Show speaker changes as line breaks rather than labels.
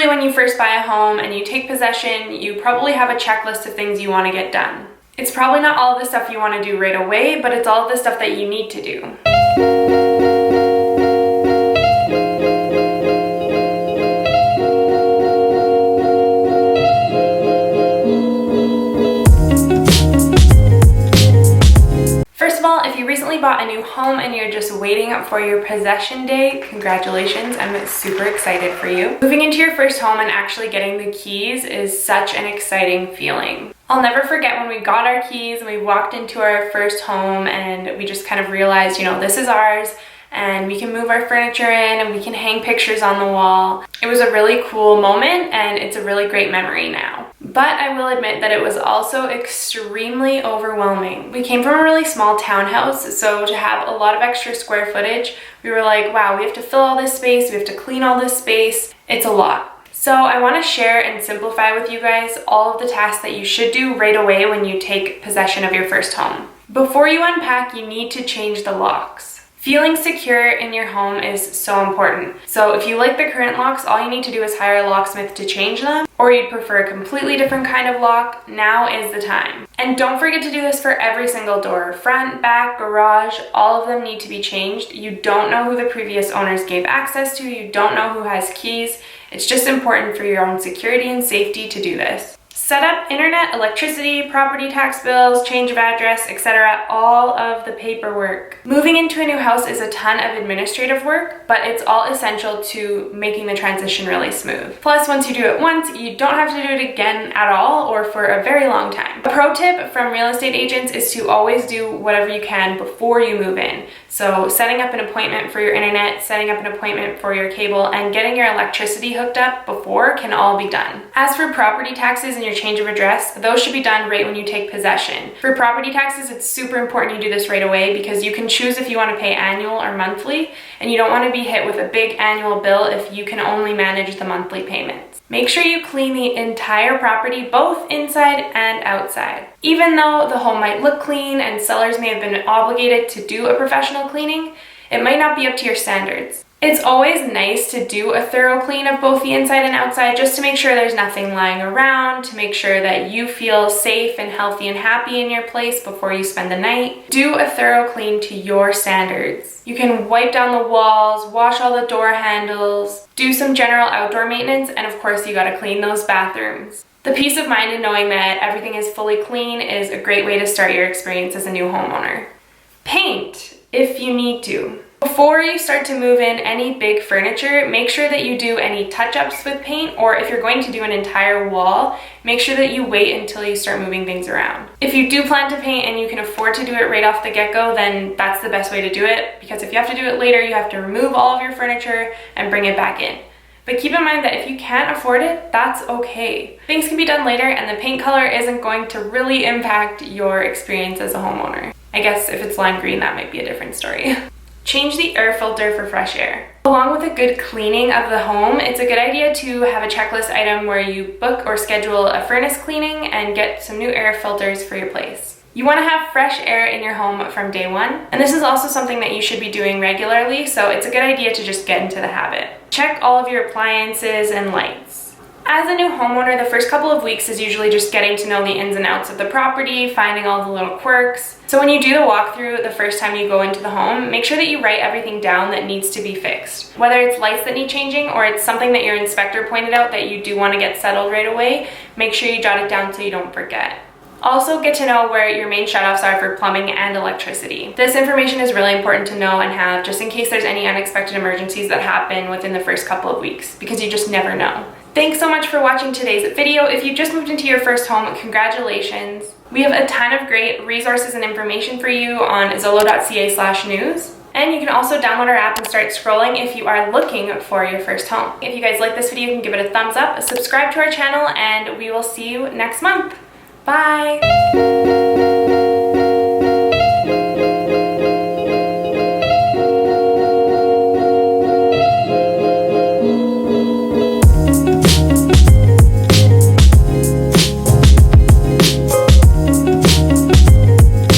Usually when you first buy a home and you take possession, you probably have a checklist of things you want to get done. It's probably not all of the stuff you want to do right away, but it's all of the stuff that you need to do. If you recently bought a new home and you're just waiting for your possession day, congratulations, I'm super excited for you. Moving into your first home and actually getting the keys is such an exciting feeling. I'll never forget when we got our keys and we walked into our first home and we just kind of realized, you know, this is ours and we can move our furniture in and we can hang pictures on the wall. It was a really cool moment and it's a really great memory now. But I will admit that it was also extremely overwhelming. We came from a really small townhouse, so to have a lot of extra square footage, we were like, wow, we have to fill all this space, we have to clean all this space. It's a lot. So I want to share and simplify with you guys all of the tasks that you should do right away when you take possession of your first home. Before you unpack, you need to change the locks. Feeling secure in your home is so important. So if you like the current locks, all you need to do is hire a locksmith to change them, or you'd prefer a completely different kind of lock, now is the time. And don't forget to do this for every single door. Front, back, garage, all of them need to be changed. You don't know who the previous owners gave access to, you don't know who has keys. It's just important for your own security and safety to do this. Set up internet, electricity, property tax bills, change of address, etc. All of the paperwork. Moving into a new house is a ton of administrative work, but it's all essential to making the transition really smooth. Plus, once you do it once, you don't have to do it again at all or for a very long time. A pro tip from real estate agents is to always do whatever you can before you move in. So setting up an appointment for your internet, setting up an appointment for your cable, and getting your electricity hooked up before can all be done. As for property taxes and your change of address, those should be done right when you take possession. For property taxes, it's super important you do this right away because you can choose if you want to pay annual or monthly, and you don't want to be hit with a big annual bill if you can only manage the monthly payments. Make sure you clean the entire property, both inside and outside. Even though the home might look clean and sellers may have been obligated to do a professional cleaning, it might not be up to your standards. It's always nice to do a thorough clean of both the inside and outside just to make sure there's nothing lying around, to make sure that you feel safe and healthy and happy in your place before you spend the night. Do a thorough clean to your standards. You can wipe down the walls, wash all the door handles, do some general outdoor maintenance, and of course you gotta clean those bathrooms. The peace of mind in knowing that everything is fully clean is a great way to start your experience as a new homeowner. Paint, if you need to. Before you start to move in any big furniture, make sure that you do any touch-ups with paint, or if you're going to do an entire wall, make sure that you wait until you start moving things around. If you do plan to paint and you can afford to do it right off the get-go, then that's the best way to do it, because if you have to do it later, you have to remove all of your furniture and bring it back in. But keep in mind that if you can't afford it, that's okay. Things can be done later and the paint color isn't going to really impact your experience as a homeowner. I guess if it's lime green, that might be a different story. Change the air filter for fresh air. Along with a good cleaning of the home, it's a good idea to have a checklist item where you book or schedule a furnace cleaning and get some new air filters for your place. You want to have fresh air in your home from day one, and this is also something that you should be doing regularly, so it's a good idea to just get into the habit. Check all of your appliances and lights. As a new homeowner, the first couple of weeks is usually just getting to know the ins and outs of the property, finding all the little quirks. So when you do the walkthrough the first time you go into the home, make sure that you write everything down that needs to be fixed. Whether it's lights that need changing or it's something that your inspector pointed out that you do want to get settled right away, make sure you jot it down so you don't forget. Also, get to know where your main shutoffs are for plumbing and electricity. This information is really important to know and have just in case there's any unexpected emergencies that happen within the first couple of weeks, because you just never know. Thanks so much for watching today's video. If you just moved into your first home, congratulations. We have a ton of great resources and information for you on zolo.ca/news. And you can also download our app and start scrolling if you are looking for your first home. If you guys like this video, you can give it a thumbs up, subscribe to our channel, and we will see you next month. Bye!